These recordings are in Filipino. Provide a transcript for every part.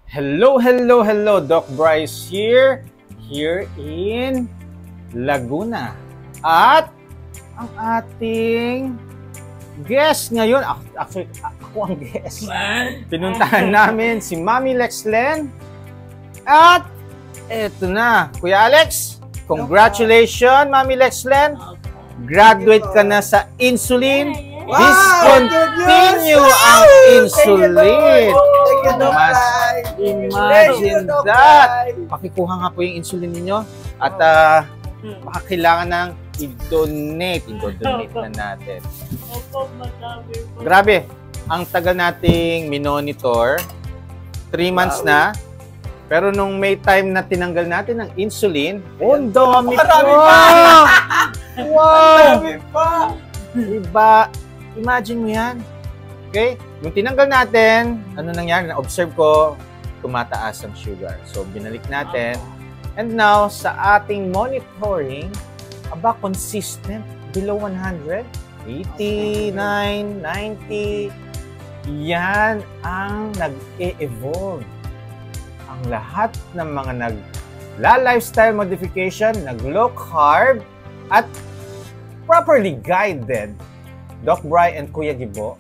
Hello, Doc Bryce here in Laguna. At ang ating guest ngayon, actually ako ang guest. Pinuntahan namin si Mami Lexlen. At eto na, Kuya Alex, congratulations Mami Lexlen. Graduate ka na sa insulin. Discontinue ang insulin. Imagine that. Pakikuha nga po yung insulin ninyo at baka kailangan ng i-donate na natin. Grabe, ang tagal nating minonitor, 3 months na. Pero nung may time na tinanggal natin ng insulin, ang dami pa! Wow! Diba? Imagine mo yan. Okay? Nung tinanggal natin, ano nangyari? Na-observe ko, tumataas ang sugar. So, binalik natin. And now, sa ating monitoring, consistent. Below 100. 89, 90. Yan ang nag-e-evolve. Ang lahat ng mga nag-lifestyle modification, nag-low carb, at properly guided, Doc Bry and Kuya Gibo,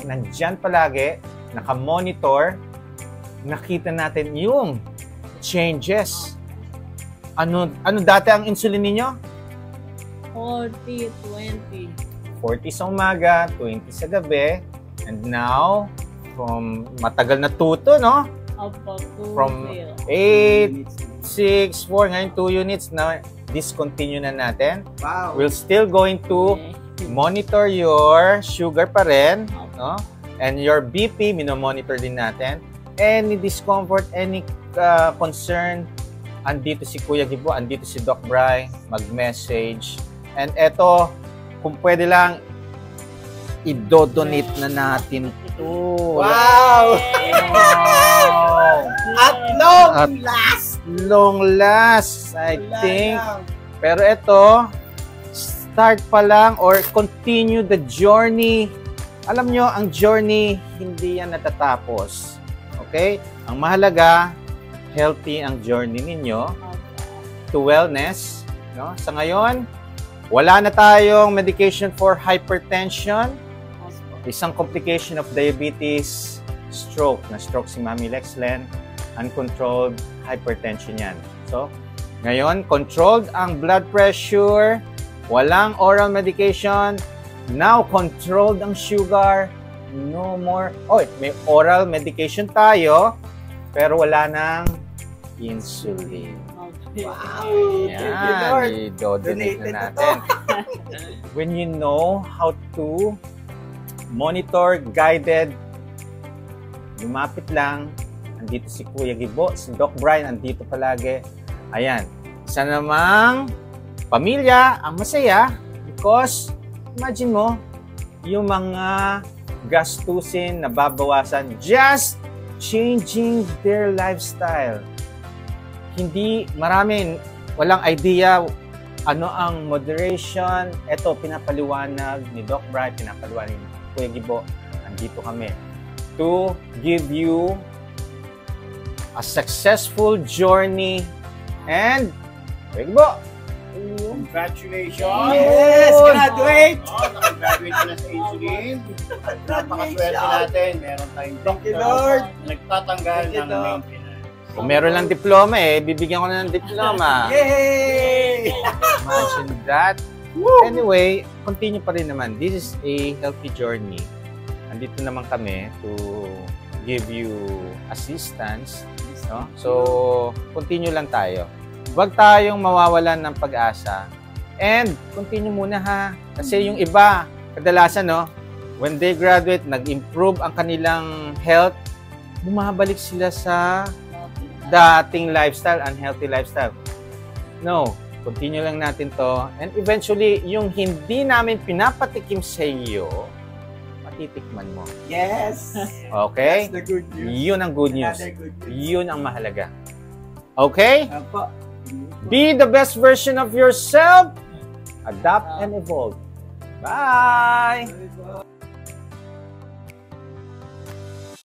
nandyan palagi, naka-monitor, nakita natin yung changes. Ano dati ang insulin ninyo? 40, 20. 40 sa umaga, 20 sa gabi, and now, from matagal na tuto, no? From 8, 6, 4, ngayon 2 units na discontinue na natin. Wow. We're still going to monitor your sugar pa rin, no? And your BP, minomonitor din natin. Any discomfort, any concern, andito si Kuya Gibo, andito si Doc Bry, mag-message. And eto, kung pwede lang, i-donate na natin ito. Wow! At long last, I think. Pero ito, start pa lang or continue the journey. Alam nyo, ang journey, hindi yan natatapos. Okay? Ang mahalaga, healthy ang journey ninyo to wellness. No? Sa ngayon, wala na tayong medication for hypertension. Isang complication of diabetes, stroke. Na-stroke si Mami Lexlen. Uncontrolled hypertension yan. So, ngayon, controlled ang blood pressure. Walang oral medication. Now, controlled ang sugar. No more. Oh, may oral medication tayo, pero wala nang insulin. Wow! Yan, i-donate na natin. When you know how to monitor, guided, lumapit lang. Andito si Kuya Gibo, si Doc Brian, andito palagi. Ayan, isa namang pamilya ang masaya because imagine mo, yung mga gastusin na babawasan just changing their lifestyle. Hindi, marami, walang idea ano ang moderation. Ito, pinapaliwanag ni Doc Brian, pinapaliwanag ni Kuya Gibo. Andito kami to give you a successful journey and Kuya Gibo, Congratulations! Yes! Graduate! Nakagraduate ka na sa insulin. Napakaswerte natin. Meron tayong doctor. Nagtatanggal ng maintenance. kung meron lang diploma bibigyan ko na ng diploma. Yay! Imagine that. Anyway, continue pa rin naman. This is a healthy journey. Andito naman kami to give you assistance. No? So, continue lang tayo. Huwag tayong mawawalan ng pag-asa. And, continue muna ha. Kasi yung iba, kadalasan, no, when they graduate, nag-improve ang kanilang health, bumabalik sila sa dating lifestyle, unhealthy lifestyle. No, continue lang natin to. And eventually, yung hindi namin pinapatikim sa iyo, matitikman mo. Yes! Okay? That's the good news. Yun ang good news. Good news. Yun ang mahalaga. Okay? Apa. Be the best version of yourself. Adapt and evolve. Bye!